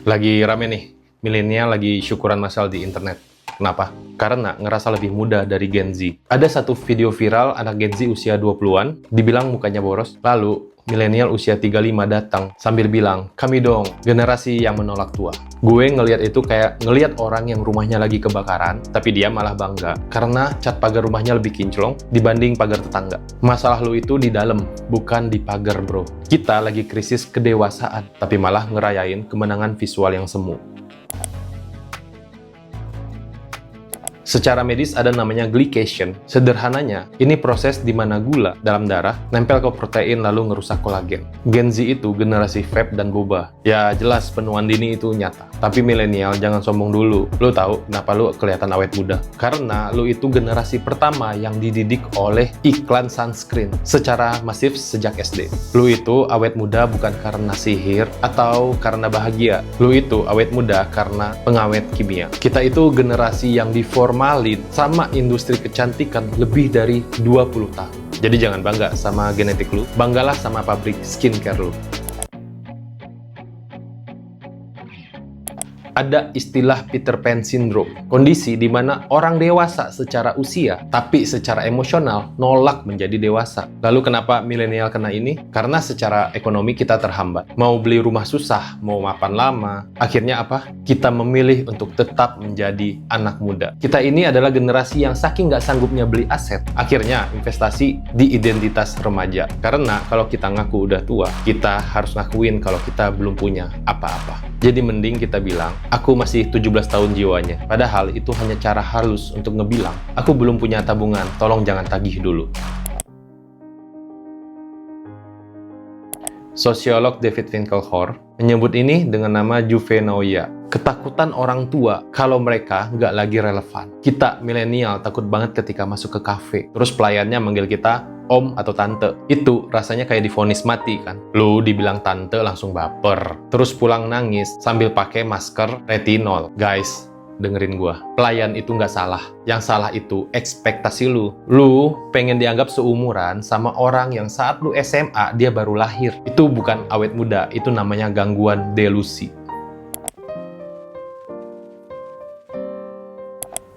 Lagi rame nih, milenial lagi syukuran massal di internet. Kenapa? Karena ngerasa lebih muda dari Gen Z. Ada satu video viral anak Gen Z usia 20-an, dibilang mukanya boros, lalu milenial usia 35 datang sambil bilang, "Kami dong, generasi yang menolak tua." Gue ngelihat itu kayak ngelihat orang yang rumahnya lagi kebakaran, tapi dia malah bangga karena cat pagar rumahnya lebih kinclong dibanding pagar tetangga. Masalah lu itu di dalam, bukan di pagar, bro. Kita lagi krisis kedewasaan, tapi malah ngerayain kemenangan visual yang semu. Secara medis ada namanya glycation. Sederhananya, ini proses di mana gula dalam darah nempel ke protein lalu ngerusak kolagen. Gen Z itu generasi vape dan boba. Ya jelas penuaan dini itu nyata. Tapi milenial jangan sombong dulu. Lu tahu kenapa lu kelihatan awet muda? Karena lu itu generasi pertama yang dididik oleh iklan sunscreen secara masif sejak SD. Lu itu awet muda bukan karena sihir atau karena bahagia. Lu itu awet muda karena pengawet kimia. Kita itu generasi yang diformalin sama industri kecantikan lebih dari 20 tahun. Jadi jangan bangga sama genetik lu, banggalah sama pabrik skincare lu. Ada istilah Peter Pan Syndrome, kondisi di mana orang dewasa secara usia, tapi secara emosional nolak menjadi dewasa. Lalu kenapa milenial kena ini? Karena secara ekonomi kita terhambat. Mau beli rumah susah, mau mapan lama. Akhirnya apa? Kita memilih untuk tetap menjadi anak muda. Kita ini adalah generasi yang saking nggak sanggupnya beli aset, akhirnya investasi di identitas remaja. Karena kalau kita ngaku udah tua, kita harus ngakuin kalau kita belum punya apa-apa. Jadi mending kita bilang, aku masih 17 tahun jiwanya. Padahal itu hanya cara halus untuk ngebilang, aku belum punya tabungan, tolong jangan tagih dulu. Sosiolog David Finkelhor menyebut ini dengan nama juvenoia. Ketakutan orang tua kalau mereka nggak lagi relevan. Kita milenial takut banget ketika masuk ke kafe, terus pelayannya manggil kita om atau tante. Itu rasanya kayak divonis mati kan. Lu dibilang tante langsung baper. Terus pulang nangis sambil pakai masker retinol. Guys, dengerin gua. Pelayan itu nggak salah. Yang salah itu ekspektasi lu. Lu pengen dianggap seumuran sama orang yang saat lu SMA dia baru lahir. Itu bukan awet muda, itu namanya gangguan delusi.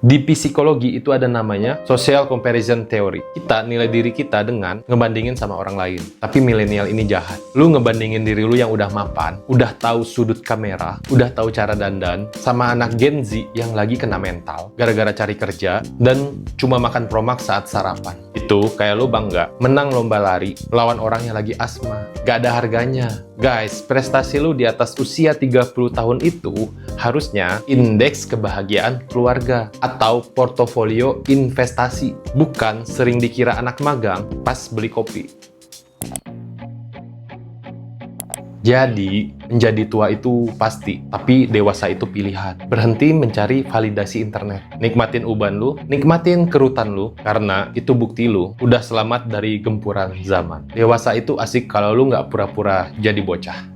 Di psikologi itu ada namanya social comparison theory. Kita nilai diri kita dengan ngebandingin sama orang lain. Tapi milenial ini jahat. Lu ngebandingin diri lu yang udah mapan, udah tahu sudut kamera, udah tahu cara dandan, sama anak Gen Z yang lagi kena mental gara-gara cari kerja dan cuma makan Promax saat sarapan. Itu kayak lu bangga menang lomba lari lawan orang yang lagi asma. Gak ada harganya. Guys, prestasi lu di atas usia 30 tahun itu harusnya indeks kebahagiaan keluarga atau portofolio investasi, bukan sering dikira anak magang pas beli kopi. Jadi, menjadi tua itu pasti, tapi dewasa itu pilihan. Berhenti mencari validasi internet. Nikmatin uban lu, nikmatin kerutan lu, karena itu bukti lu udah selamat dari gempuran zaman. Dewasa itu asik kalau lu nggak pura-pura jadi bocah.